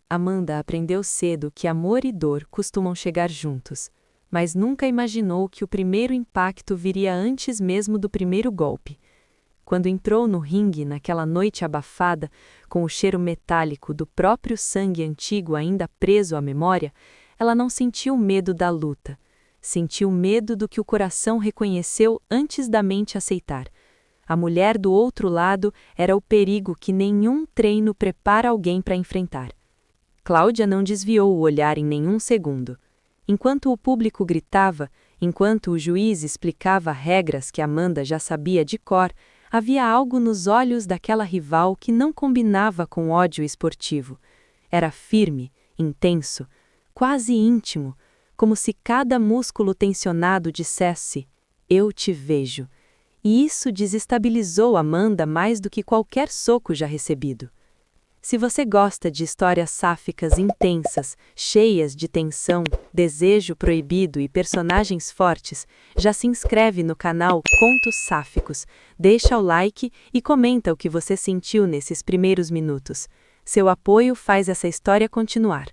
Amanda aprendeu cedo que amor e dor costumam chegar juntos, mas nunca imaginou que o primeiro impacto viria antes mesmo do primeiro golpe. Quando entrou no ringue naquela noite abafada, com o cheiro metálico do próprio sangue antigo ainda preso à memória, ela não sentiu medo da luta. Sentiu medo do que o coração reconheceu antes da mente aceitar. A mulher do outro lado era o perigo que nenhum treino prepara alguém para enfrentar. Cláudia não desviou o olhar em nenhum segundo. Enquanto o público gritava, enquanto o juiz explicava regras que Amanda já sabia de cor, havia algo nos olhos daquela rival que não combinava com ódio esportivo. Era firme, intenso, quase íntimo, como se cada músculo tensionado dissesse: "Eu te vejo." E isso desestabilizou Amanda mais do que qualquer soco já recebido. Se você gosta de histórias sáficas intensas, cheias de tensão, desejo proibido e personagens fortes, já se inscreve no canal Contos Sáficos, deixa o like e comenta o que você sentiu nesses primeiros minutos. Seu apoio faz essa história continuar.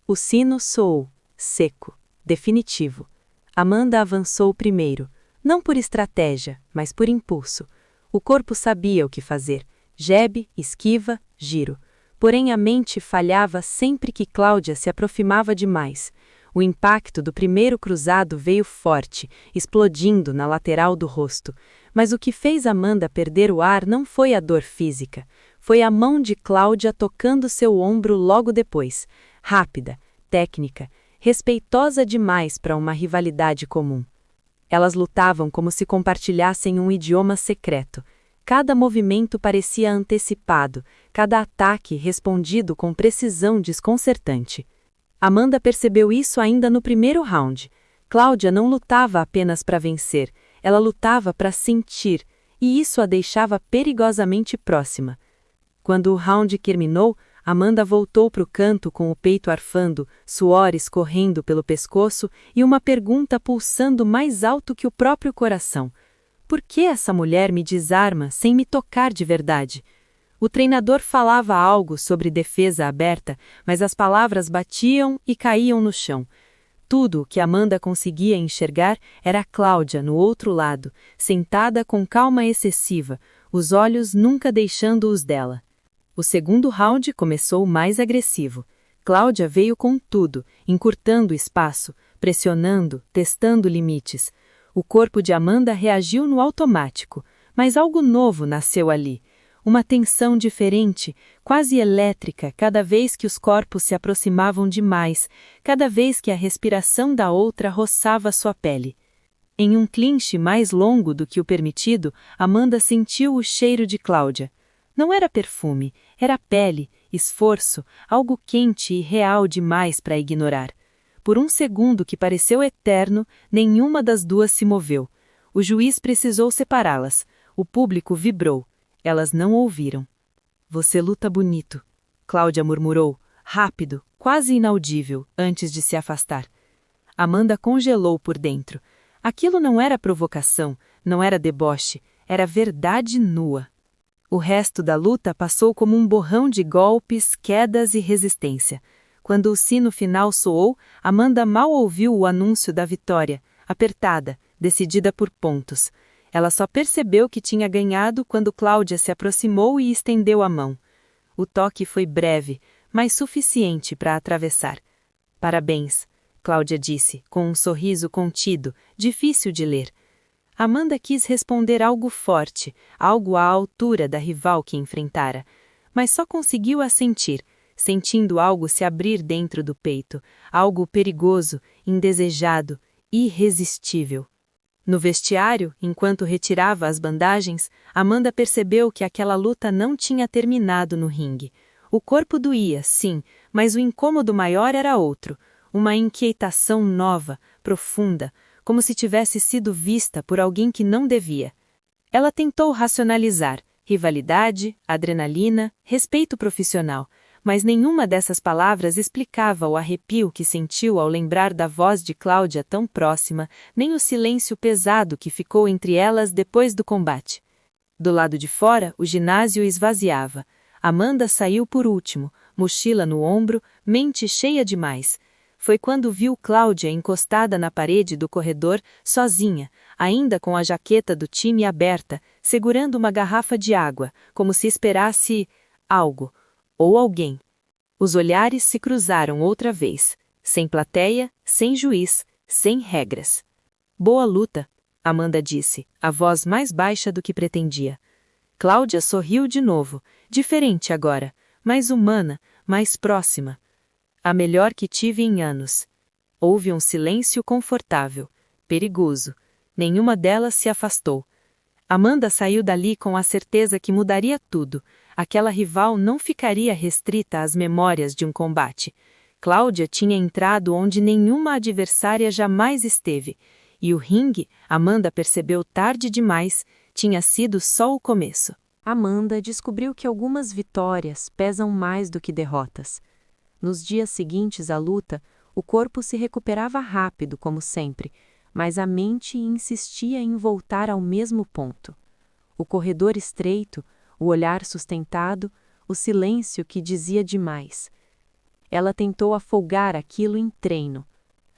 O sino soou, seco, definitivo. Amanda avançou primeiro, não por estratégia, mas por impulso. O corpo sabia o que fazer: jab, esquiva, giro. Porém a mente falhava sempre que Cláudia se aproximava demais. O impacto do primeiro cruzado veio forte, explodindo na lateral do rosto. Mas o que fez Amanda perder o ar não foi a dor física. Foi a mão de Cláudia tocando seu ombro logo depois. Rápida, técnica, respeitosa demais para uma rivalidade comum. Elas lutavam como se compartilhassem um idioma secreto. Cada movimento parecia antecipado, cada ataque respondido com precisão desconcertante. Amanda percebeu isso ainda no primeiro round. Cláudia não lutava apenas para vencer, ela lutava para sentir, e isso a deixava perigosamente próxima. Quando o round terminou, Amanda voltou para o canto com o peito arfando, suor escorrendo pelo pescoço e uma pergunta pulsando mais alto que o próprio coração. Por que essa mulher me desarma sem me tocar de verdade? O treinador falava algo sobre defesa aberta, mas as palavras batiam e caíam no chão. Tudo o que Amanda conseguia enxergar era Cláudia no outro lado, sentada com calma excessiva, os olhos nunca deixando-os dela. O segundo round começou mais agressivo. Cláudia veio com tudo, encurtando o espaço, pressionando, testando limites. O corpo de Amanda reagiu no automático, mas algo novo nasceu ali. Uma tensão diferente, quase elétrica, cada vez que os corpos se aproximavam demais, cada vez que a respiração da outra roçava sua pele. Em um clinch mais longo do que o permitido, Amanda sentiu o cheiro de Cláudia. Não era perfume, era pele, esforço, algo quente e real demais para ignorar. Por um segundo que pareceu eterno, nenhuma das duas se moveu. O juiz precisou separá-las. O público vibrou. Elas não ouviram. "Você luta bonito", Cláudia murmurou, rápido, quase inaudível, antes de se afastar. Amanda congelou por dentro. Aquilo não era provocação, não era deboche, era verdade nua. O resto da luta passou como um borrão de golpes, quedas e resistência. Quando o sino final soou, Amanda mal ouviu o anúncio da vitória, apertada, decidida por pontos. Ela só percebeu que tinha ganhado quando Cláudia se aproximou e estendeu a mão. O toque foi breve, mas suficiente para atravessar. "Parabéns", Cláudia disse, com um sorriso contido, difícil de ler. Amanda quis responder algo forte, algo à altura da rival que enfrentara, mas só conseguiu assentir, sentindo algo se abrir dentro do peito, algo perigoso, indesejado, irresistível. No vestiário, enquanto retirava as bandagens, Amanda percebeu que aquela luta não tinha terminado no ringue. O corpo doía, sim, mas o incômodo maior era outro, uma inquietação nova, profunda, como se tivesse sido vista por alguém que não devia. Ela tentou racionalizar: rivalidade, adrenalina, respeito profissional, mas nenhuma dessas palavras explicava o arrepio que sentiu ao lembrar da voz de Cláudia tão próxima, nem o silêncio pesado que ficou entre elas depois do combate. Do lado de fora, o ginásio esvaziava. Amanda saiu por último, mochila no ombro, mente cheia demais. Foi quando viu Cláudia encostada na parede do corredor, sozinha, ainda com a jaqueta do time aberta, segurando uma garrafa de água, como se esperasse algo, ou alguém. Os olhares se cruzaram outra vez, sem plateia, sem juiz, sem regras. Boa luta, Amanda disse, a voz mais baixa do que pretendia. Cláudia sorriu de novo, diferente agora, mais humana, mais próxima. A melhor que tive em anos. Houve um silêncio confortável, perigoso. Nenhuma delas se afastou. Amanda saiu dali com a certeza que mudaria tudo. Aquela rival não ficaria restrita às memórias de um combate. Cláudia tinha entrado onde nenhuma adversária jamais esteve. E o ringue, Amanda percebeu tarde demais, tinha sido só o começo. Amanda descobriu que algumas vitórias pesam mais do que derrotas. Nos dias seguintes à luta, o corpo se recuperava rápido, como sempre, mas a mente insistia em voltar ao mesmo ponto. O corredor estreito, o olhar sustentado, o silêncio que dizia demais. Ela tentou afogar aquilo em treino.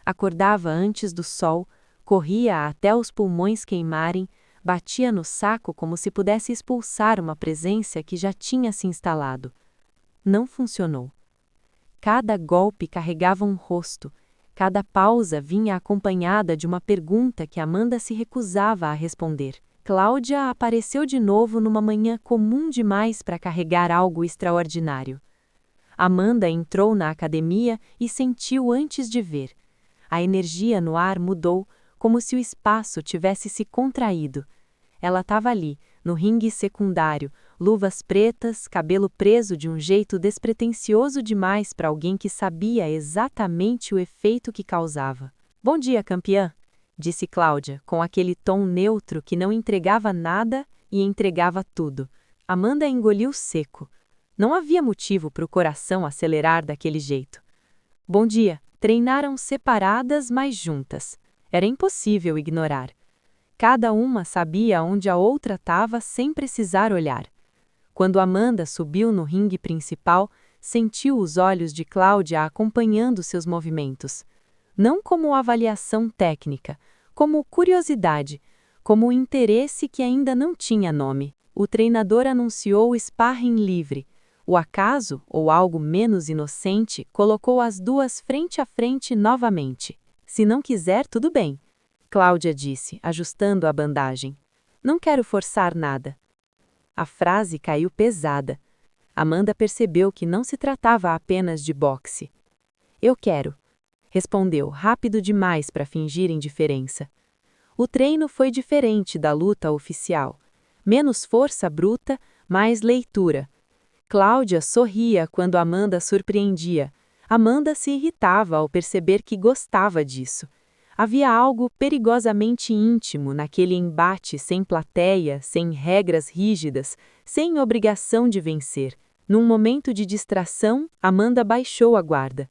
Acordava antes do sol, corria até os pulmões queimarem, batia no saco como se pudesse expulsar uma presença que já tinha se instalado. Não funcionou. Cada golpe carregava um rosto, cada pausa vinha acompanhada de uma pergunta que Amanda se recusava a responder. Cláudia apareceu de novo numa manhã comum demais para carregar algo extraordinário. Amanda entrou na academia e sentiu antes de ver. A energia no ar mudou, como se o espaço tivesse se contraído. Ela estava ali, no ringue secundário, luvas pretas, cabelo preso de um jeito despretensioso demais para alguém que sabia exatamente o efeito que causava. Bom dia, campeã, disse Cláudia, com aquele tom neutro que não entregava nada e entregava tudo. Amanda engoliu seco. Não havia motivo para o coração acelerar daquele jeito. Bom dia. Treinaram separadas, mas juntas. Era impossível ignorar. Cada uma sabia onde a outra estava sem precisar olhar. Quando Amanda subiu no ringue principal, sentiu os olhos de Cláudia acompanhando seus movimentos. Não como avaliação técnica, como curiosidade, como interesse que ainda não tinha nome. O treinador anunciou o sparring livre. O acaso, ou algo menos inocente, colocou as duas frente a frente novamente. Se não quiser, tudo bem, Cláudia disse, ajustando a bandagem. Não quero forçar nada. A frase caiu pesada. Amanda percebeu que não se tratava apenas de boxe. Eu quero, respondeu, rápido demais para fingir indiferença. O treino foi diferente da luta oficial. Menos força bruta, mais leitura. Cláudia sorria quando Amanda surpreendia. Amanda se irritava ao perceber que gostava disso. Havia algo perigosamente íntimo naquele embate sem plateia, sem regras rígidas, sem obrigação de vencer. Num momento de distração, Amanda baixou a guarda.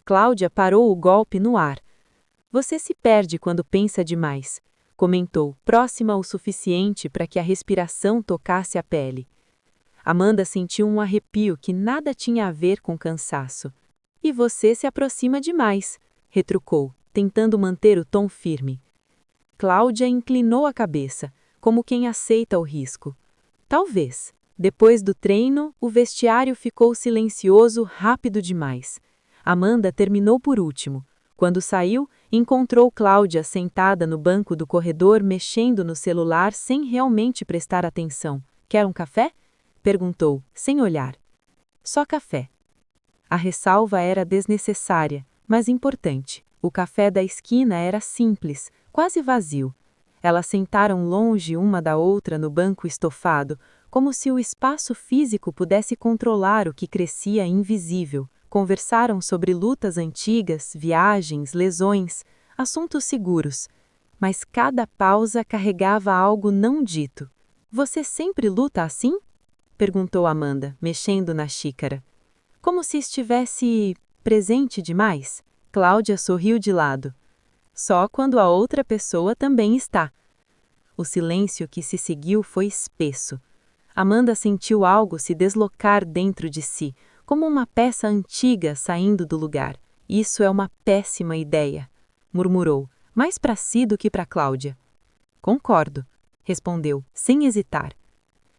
Cláudia parou o golpe no ar. Você se perde quando pensa demais, comentou, próxima o suficiente para que a respiração tocasse a pele. Amanda sentiu um arrepio que nada tinha a ver com cansaço. E você se aproxima demais, retrucou, tentando manter o tom firme. Cláudia inclinou a cabeça, como quem aceita o risco. Talvez. Depois do treino, o vestiário ficou silencioso rápido demais. Amanda terminou por último. Quando saiu, encontrou Cláudia sentada no banco do corredor mexendo no celular sem realmente prestar atenção. Quer um café? Perguntou, sem olhar. Só café. A ressalva era desnecessária, mas importante. O café da esquina era simples, quase vazio. Elas sentaram longe uma da outra no banco estofado, como se o espaço físico pudesse controlar o que crescia invisível. Conversaram sobre lutas antigas, viagens, lesões, assuntos seguros. Mas cada pausa carregava algo não dito. Você sempre luta assim? Perguntou Amanda, mexendo na xícara. Como se estivesse presente demais? Cláudia sorriu de lado. Só quando a outra pessoa também está. O silêncio que se seguiu foi espesso. Amanda sentiu algo se deslocar dentro de si, como uma peça antiga saindo do lugar. Isso é uma péssima ideia, murmurou, mais para si do que para Cláudia. Concordo, respondeu, sem hesitar.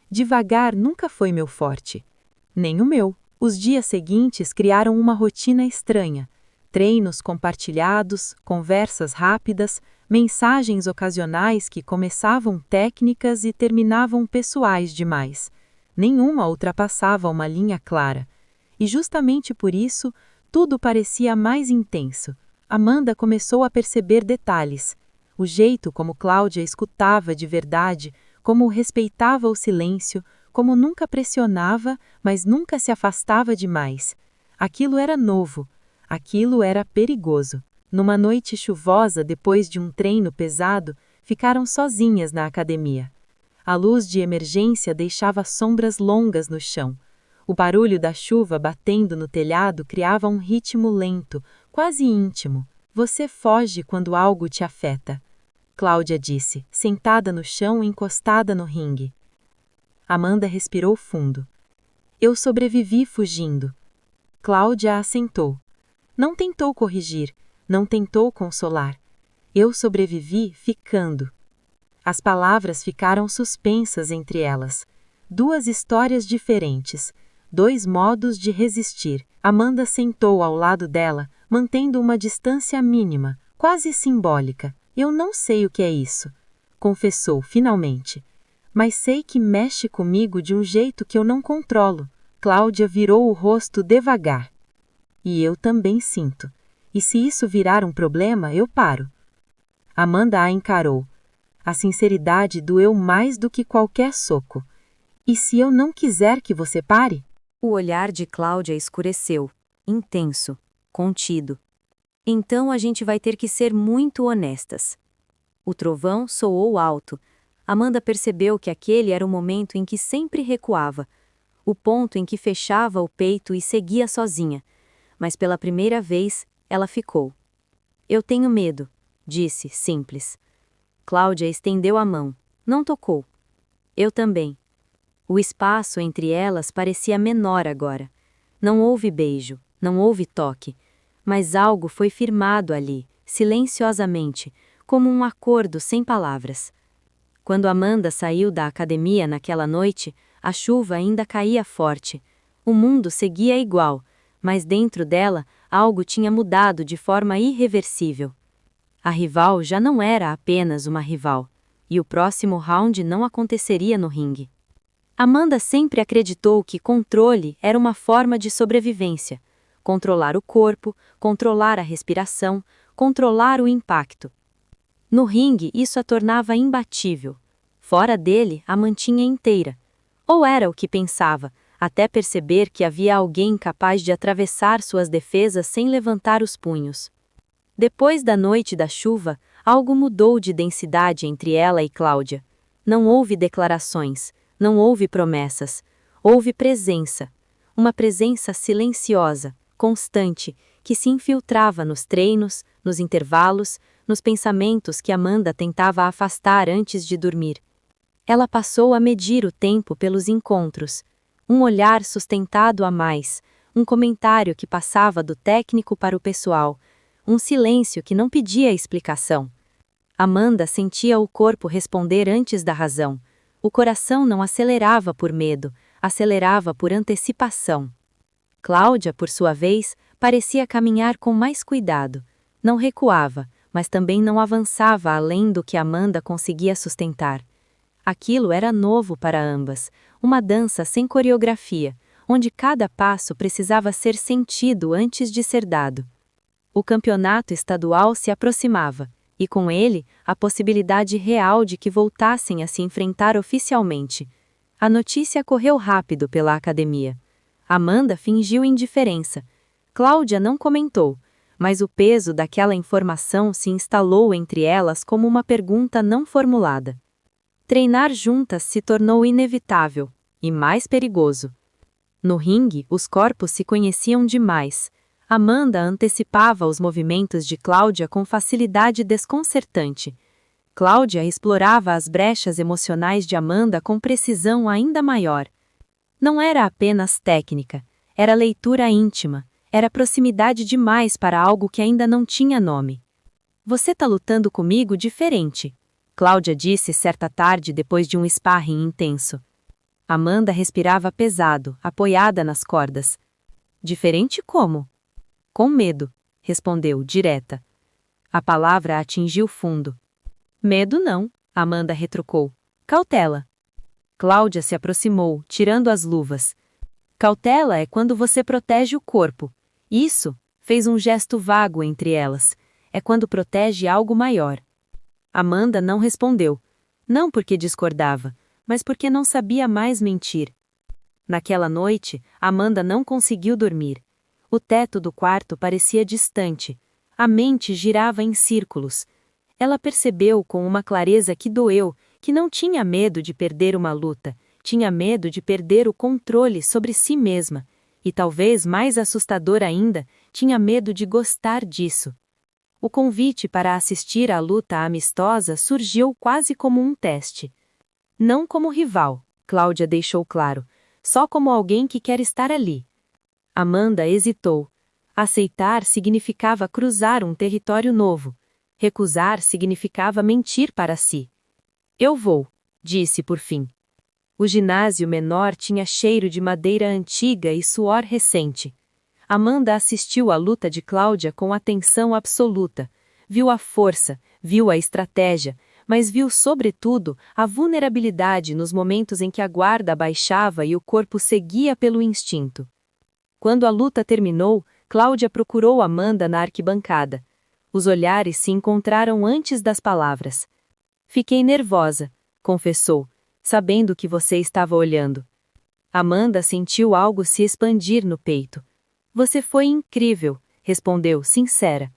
Devagar nunca foi meu forte. Nem o meu. Os dias seguintes criaram uma rotina estranha. Treinos compartilhados, conversas rápidas, mensagens ocasionais que começavam técnicas e terminavam pessoais demais. Nenhuma ultrapassava uma linha clara. E justamente por isso, tudo parecia mais intenso. Amanda começou a perceber detalhes. O jeito como Cláudia escutava de verdade, como respeitava o silêncio, como nunca pressionava, mas nunca se afastava demais. Aquilo era novo. Aquilo era perigoso. Numa noite chuvosa, depois de um treino pesado, ficaram sozinhas na academia. A luz de emergência deixava sombras longas no chão. O barulho da chuva batendo no telhado criava um ritmo lento, quase íntimo. Você foge quando algo te afeta. Cláudia disse, sentada no chão, encostada no ringue. Amanda respirou fundo. Eu sobrevivi fugindo. Cláudia assentou. Não tentou corrigir, não tentou consolar. Eu sobrevivi ficando. As palavras ficaram suspensas entre elas. Duas histórias diferentes, dois modos de resistir. Amanda sentou ao lado dela, mantendo uma distância mínima, quase simbólica. Eu não sei o que é isso, confessou finalmente. Mas sei que mexe comigo de um jeito que eu não controlo. Cláudia virou o rosto devagar. E eu também sinto. E se isso virar um problema, eu paro. Amanda a encarou. A sinceridade doeu mais do que qualquer soco. E se eu não quiser que você pare? O olhar de Cláudia escureceu, intenso, contido. Então a gente vai ter que ser muito honestas. O trovão soou alto. Amanda percebeu que aquele era o momento em que sempre recuava, o ponto em que fechava o peito e seguia sozinha. Mas pela primeira vez, ela ficou. Eu tenho medo, disse, simples. Cláudia estendeu a mão. Não tocou. Eu também. O espaço entre elas parecia menor agora. Não houve beijo, não houve toque. Mas algo foi firmado ali, silenciosamente, como um acordo sem palavras. Quando Amanda saiu da academia naquela noite, a chuva ainda caía forte. O mundo seguia igual, mas dentro dela algo tinha mudado de forma irreversível. A rival já não era apenas uma rival, e o próximo round não aconteceria no ringue. Amanda sempre acreditou que controle era uma forma de sobrevivência. Controlar o corpo, controlar a respiração, controlar o impacto. No ringue, isso a tornava imbatível. Fora dele, a mantinha inteira. Ou era o que pensava, até perceber que havia alguém capaz de atravessar suas defesas sem levantar os punhos. Depois da noite da chuva, algo mudou de densidade entre ela e Cláudia. Não houve declarações, não houve promessas. Houve presença. Uma presença silenciosa, constante, que se infiltrava nos treinos, nos intervalos, nos pensamentos que Amanda tentava afastar antes de dormir. Ela passou a medir o tempo pelos encontros. Um olhar sustentado a mais, um comentário que passava do técnico para o pessoal, um silêncio que não pedia explicação. Amanda sentia o corpo responder antes da razão. O coração não acelerava por medo, acelerava por antecipação. Cláudia, por sua vez, parecia caminhar com mais cuidado. Não recuava, mas também não avançava além do que Amanda conseguia sustentar. Aquilo era novo para ambas, uma dança sem coreografia, onde cada passo precisava ser sentido antes de ser dado. O campeonato estadual se aproximava, e com ele, a possibilidade real de que voltassem a se enfrentar oficialmente. A notícia correu rápido pela academia. Amanda fingiu indiferença. Cláudia não comentou, mas o peso daquela informação se instalou entre elas como uma pergunta não formulada. Treinar juntas se tornou inevitável, e mais perigoso. No ringue, os corpos se conheciam demais. Amanda antecipava os movimentos de Cláudia com facilidade desconcertante. Cláudia explorava as brechas emocionais de Amanda com precisão ainda maior. Não era apenas técnica, Era leitura íntima, era proximidade demais para algo que ainda não tinha nome. Você tá lutando comigo diferente, Cláudia disse certa tarde depois de um sparring intenso. Amanda respirava pesado, apoiada nas cordas. Diferente como? Com medo, respondeu, direta. A palavra atingiu fundo. Medo não, Amanda retrucou. Cautela. Cláudia se aproximou, tirando as luvas. Cautela é quando você protege o corpo. Isso, fez um gesto vago entre elas, é quando protege algo maior. Amanda não respondeu. Não porque discordava, mas porque não sabia mais mentir. Naquela noite, Amanda não conseguiu dormir. O teto do quarto parecia distante. A mente girava em círculos. Ela percebeu com uma clareza que doeu, que não tinha medo de perder uma luta, tinha medo de perder o controle sobre si mesma, e talvez mais assustador ainda, tinha medo de gostar disso. O convite para assistir à luta amistosa surgiu quase como um teste. Não como rival, Cláudia deixou claro, só como alguém que quer estar ali. Amanda hesitou. Aceitar significava cruzar um território novo. Recusar significava mentir para si. Eu vou, disse por fim. O ginásio menor tinha cheiro de madeira antiga e suor recente. Amanda assistiu à luta de Cláudia com atenção absoluta. Viu a força, viu a estratégia, mas viu sobretudo a vulnerabilidade nos momentos em que a guarda baixava e o corpo seguia pelo instinto. Quando a luta terminou, Cláudia procurou Amanda na arquibancada. Os olhares se encontraram antes das palavras. Fiquei nervosa, confessou, sabendo que você estava olhando. Amanda sentiu algo se expandir no peito. Você foi incrível, respondeu, sincera.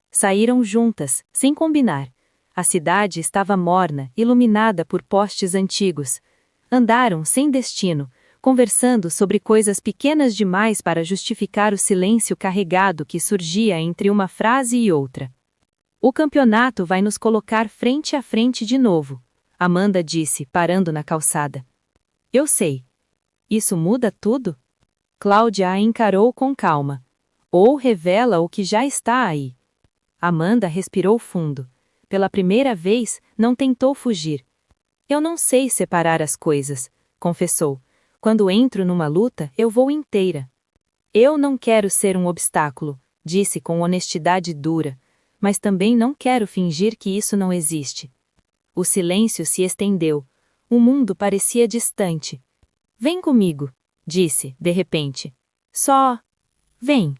Saíram juntas, sem combinar. A cidade estava morna, iluminada por postes antigos. Andaram sem destino, conversando sobre coisas pequenas demais para justificar o silêncio carregado que surgia entre uma frase e outra. O campeonato vai nos colocar frente a frente de novo, Amanda disse, parando na calçada. Eu sei. Isso muda tudo? Cláudia a encarou com calma. Ou revela o que já está aí. Amanda respirou fundo. Pela primeira vez, não tentou fugir. Eu não sei separar as coisas, confessou. Quando entro numa luta, eu vou inteira. Eu não quero ser um obstáculo, disse com honestidade dura, mas também não quero fingir que isso não existe. O silêncio se estendeu. O mundo parecia distante. Vem comigo, disse, de repente. Só. Vem.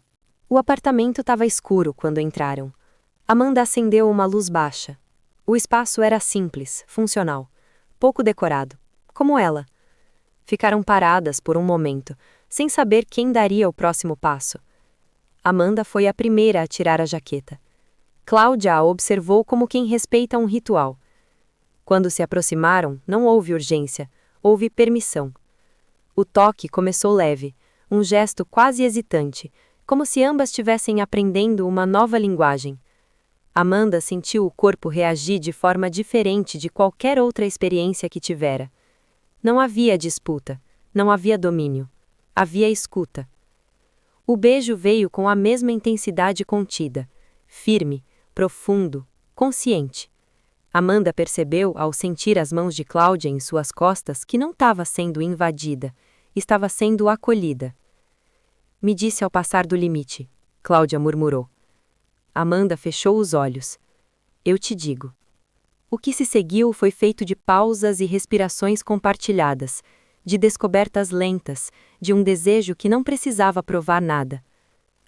O apartamento estava escuro quando entraram. Amanda acendeu uma luz baixa. O espaço era simples, funcional, pouco decorado, como ela. Ficaram paradas por um momento, sem saber quem daria o próximo passo. Amanda foi a primeira a tirar a jaqueta. Cláudia a observou como quem respeita um ritual. Quando se aproximaram, não houve urgência, houve permissão. O toque começou leve, um gesto quase hesitante, como se ambas estivessem aprendendo uma nova linguagem. Amanda sentiu o corpo reagir de forma diferente de qualquer outra experiência que tivera. Não havia disputa, não havia domínio, havia escuta. O beijo veio com a mesma intensidade contida, firme, profundo, consciente. Amanda percebeu, ao sentir as mãos de Cláudia em suas costas, que não estava sendo invadida, estava sendo acolhida. Me disse ao passar do limite, Cláudia murmurou. Amanda fechou os olhos. Eu te digo. O que se seguiu foi feito de pausas e respirações compartilhadas, de descobertas lentas, de um desejo que não precisava provar nada.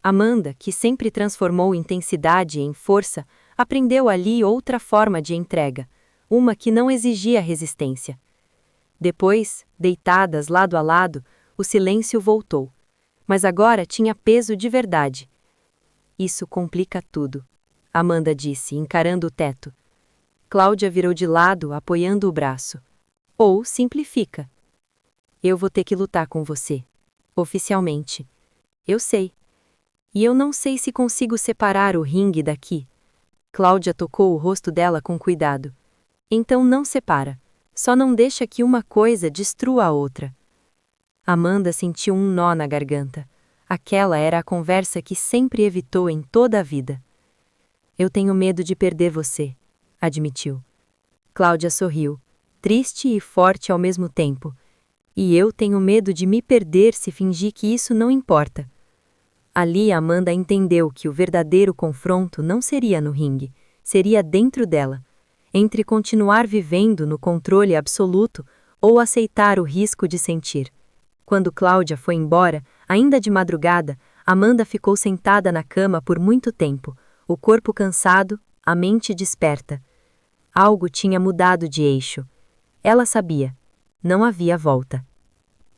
Amanda, que sempre transformou intensidade em força, aprendeu ali outra forma de entrega, uma que não exigia resistência. Depois, deitadas lado a lado, o silêncio voltou. Mas agora tinha peso de verdade. Isso complica tudo, Amanda disse, encarando o teto. Cláudia virou de lado, apoiando o braço. Ou simplifica. Eu vou ter que lutar com você. Oficialmente. Eu sei. E eu não sei se consigo separar o ringue daqui. Cláudia tocou o rosto dela com cuidado. Então não separa. Só não deixa que uma coisa destrua a outra. Amanda sentiu um nó na garganta. Aquela era a conversa que sempre evitou em toda a vida. Eu tenho medo de perder você, admitiu. Cláudia sorriu, triste e forte ao mesmo tempo. E eu tenho medo de me perder se fingir que isso não importa. Ali Amanda entendeu que o verdadeiro confronto não seria no ringue, seria dentro dela, entre continuar vivendo no controle absoluto ou aceitar o risco de sentir. Quando Cláudia foi embora, ainda de madrugada, Amanda ficou sentada na cama por muito tempo, o corpo cansado, a mente desperta. Algo tinha mudado de eixo. Ela sabia. Não havia volta.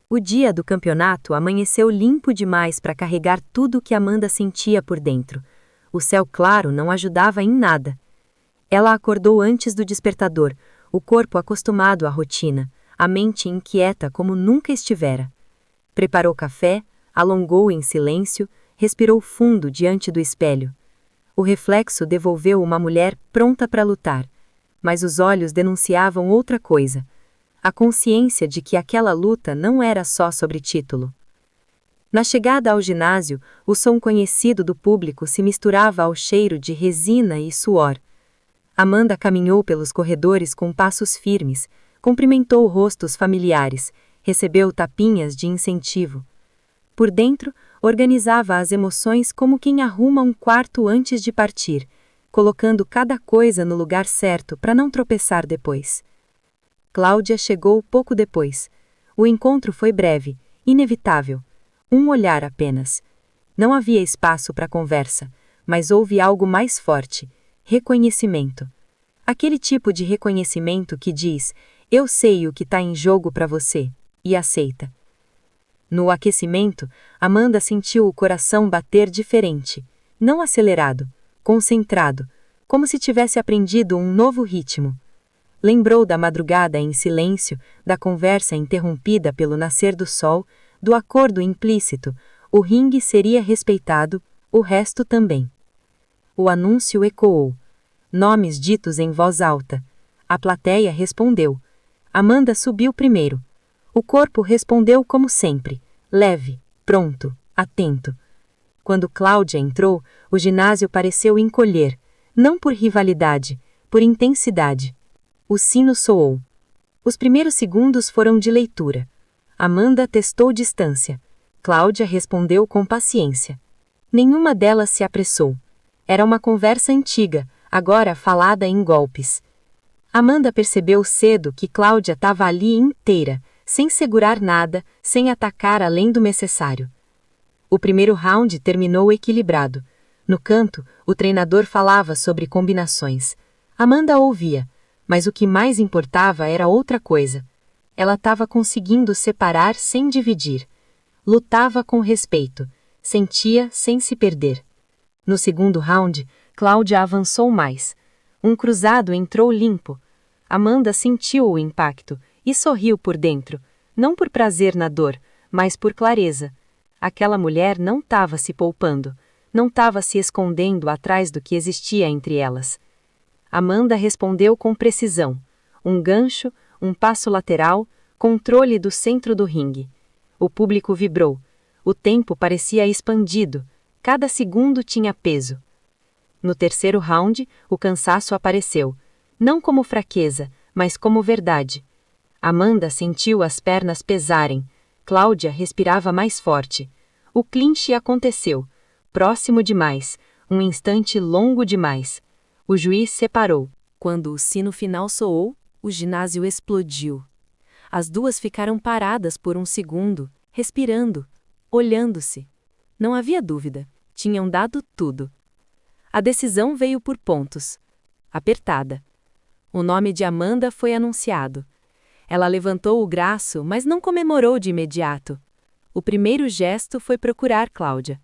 O dia do campeonato amanheceu limpo demais para carregar tudo o que Amanda sentia por dentro. O céu claro não ajudava em nada. Ela acordou antes do despertador, o corpo acostumado à rotina, a mente inquieta como nunca estivera. Preparou café, alongou em silêncio, respirou fundo diante do espelho. O reflexo devolveu uma mulher pronta para lutar, mas os olhos denunciavam outra coisa. A consciência de que aquela luta não era só sobre título. Na chegada ao ginásio, o som conhecido do público se misturava ao cheiro de resina e suor. Amanda caminhou pelos corredores com passos firmes, cumprimentou rostos familiares, recebeu tapinhas de incentivo. Por dentro, organizava as emoções como quem arruma um quarto antes de partir, colocando cada coisa no lugar certo para não tropeçar depois. Cláudia chegou pouco depois. O encontro foi breve, inevitável. Um olhar apenas. Não havia espaço para conversa, mas houve algo mais forte: reconhecimento. Aquele tipo de reconhecimento que diz: eu sei o que está em jogo para você, e aceita. No aquecimento, Amanda sentiu o coração bater diferente, não acelerado, concentrado, como se tivesse aprendido um novo ritmo. Lembrou da madrugada em silêncio, da conversa interrompida pelo nascer do sol, do acordo implícito: o ringue seria respeitado, o resto também. O anúncio ecoou. Nomes ditos em voz alta. A plateia respondeu. Amanda subiu primeiro. O corpo respondeu como sempre, leve, pronto, atento. Quando Cláudia entrou, o ginásio pareceu encolher, não por rivalidade, por intensidade. O sino soou. Os primeiros segundos foram de leitura. Amanda testou distância. Cláudia respondeu com paciência. Nenhuma delas se apressou. Era uma conversa antiga, agora falada em golpes. Amanda percebeu cedo que Cláudia estava ali inteira, sem segurar nada, sem atacar além do necessário. O primeiro round terminou equilibrado. No canto, o treinador falava sobre combinações. Amanda ouvia, mas o que mais importava era outra coisa. Ela estava conseguindo separar sem dividir. Lutava com respeito, sentia sem se perder. No segundo round, Cláudia avançou mais. Um cruzado entrou limpo. Amanda sentiu o impacto e sorriu por dentro, não por prazer na dor, mas por clareza. Aquela mulher não estava se poupando, não estava se escondendo atrás do que existia entre elas. Amanda respondeu com precisão. Um gancho, um passo lateral, controle do centro do ringue. O público vibrou. O tempo parecia expandido. Cada segundo tinha peso. No terceiro round, o cansaço apareceu. Não como fraqueza, mas como verdade. Amanda sentiu as pernas pesarem. Cláudia respirava mais forte. O clinch aconteceu. Próximo demais. Um instante longo demais. O juiz separou. Quando o sino final soou, o ginásio explodiu. As duas ficaram paradas por um segundo, respirando, olhando-se. Não havia dúvida. Tinham dado tudo. A decisão veio por pontos. Apertada. O nome de Amanda foi anunciado. Ela levantou o braço, mas não comemorou de imediato. O primeiro gesto foi procurar Cláudia.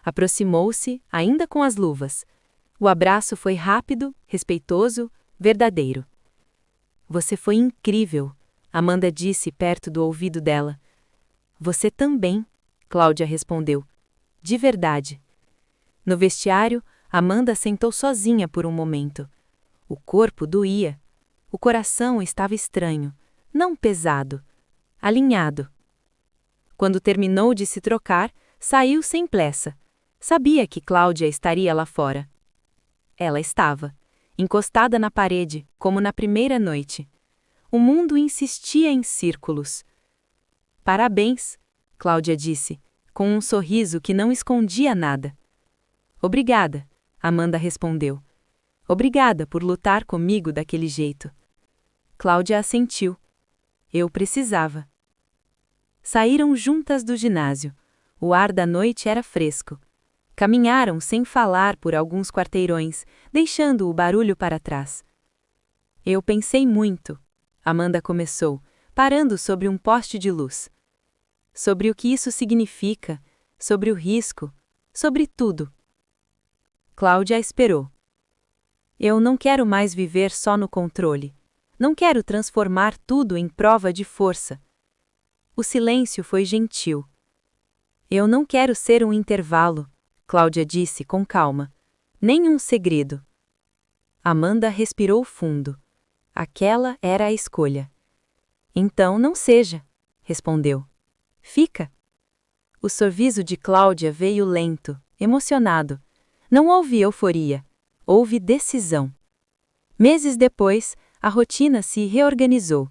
Aproximou-se, ainda com as luvas. O abraço foi rápido, respeitoso, verdadeiro. Você foi incrível, Amanda disse perto do ouvido dela. Você também, Cláudia respondeu. De verdade. No vestiário, Amanda sentou sozinha por um momento. O corpo doía. O coração estava estranho, não pesado, alinhado. Quando terminou de se trocar, saiu sem pressa. Sabia que Cláudia estaria lá fora. Ela estava, encostada na parede, como na primeira noite. O mundo insistia em círculos. Parabéns, Cláudia disse, com um sorriso que não escondia nada. Obrigada, Amanda respondeu. Obrigada por lutar comigo daquele jeito. Cláudia assentiu. Eu precisava. Saíram juntas do ginásio. O ar da noite era fresco. Caminharam sem falar por alguns quarteirões, deixando o barulho para trás. Eu pensei muito, Amanda começou, parando sobre um poste de luz. Sobre o que isso significa, sobre o risco, sobre tudo. Cláudia esperou. Eu não quero mais viver só no controle. Não quero transformar tudo em prova de força. O silêncio foi gentil. Eu não quero ser um intervalo, Cláudia disse com calma. Nem um segredo. Amanda respirou fundo. Aquela era a escolha. Então não seja, respondeu. Fica. O sorriso de Cláudia veio lento, emocionado. Não houve euforia, houve decisão. Meses depois, a rotina se reorganizou.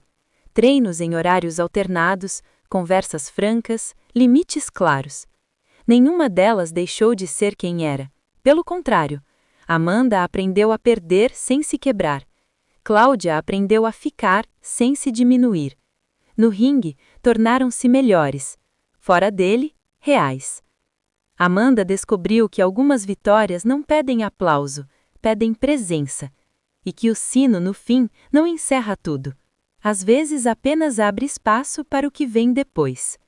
Treinos em horários alternados, conversas francas, limites claros. Nenhuma delas deixou de ser quem era. Pelo contrário, Amanda aprendeu a perder sem se quebrar. Cláudia aprendeu a ficar sem se diminuir. No ringue, tornaram-se melhores. Fora dele, reais. Amanda descobriu que algumas vitórias não pedem aplauso, pedem presença. E que o sino, no fim, não encerra tudo. Às vezes apenas abre espaço para o que vem depois.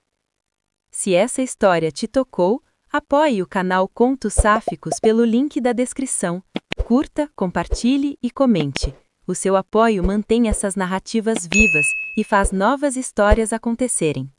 Se essa história te tocou, apoie o canal Contos Sáficos pelo link da descrição. Curta, compartilhe e comente. O seu apoio mantém essas narrativas vivas e faz novas histórias acontecerem.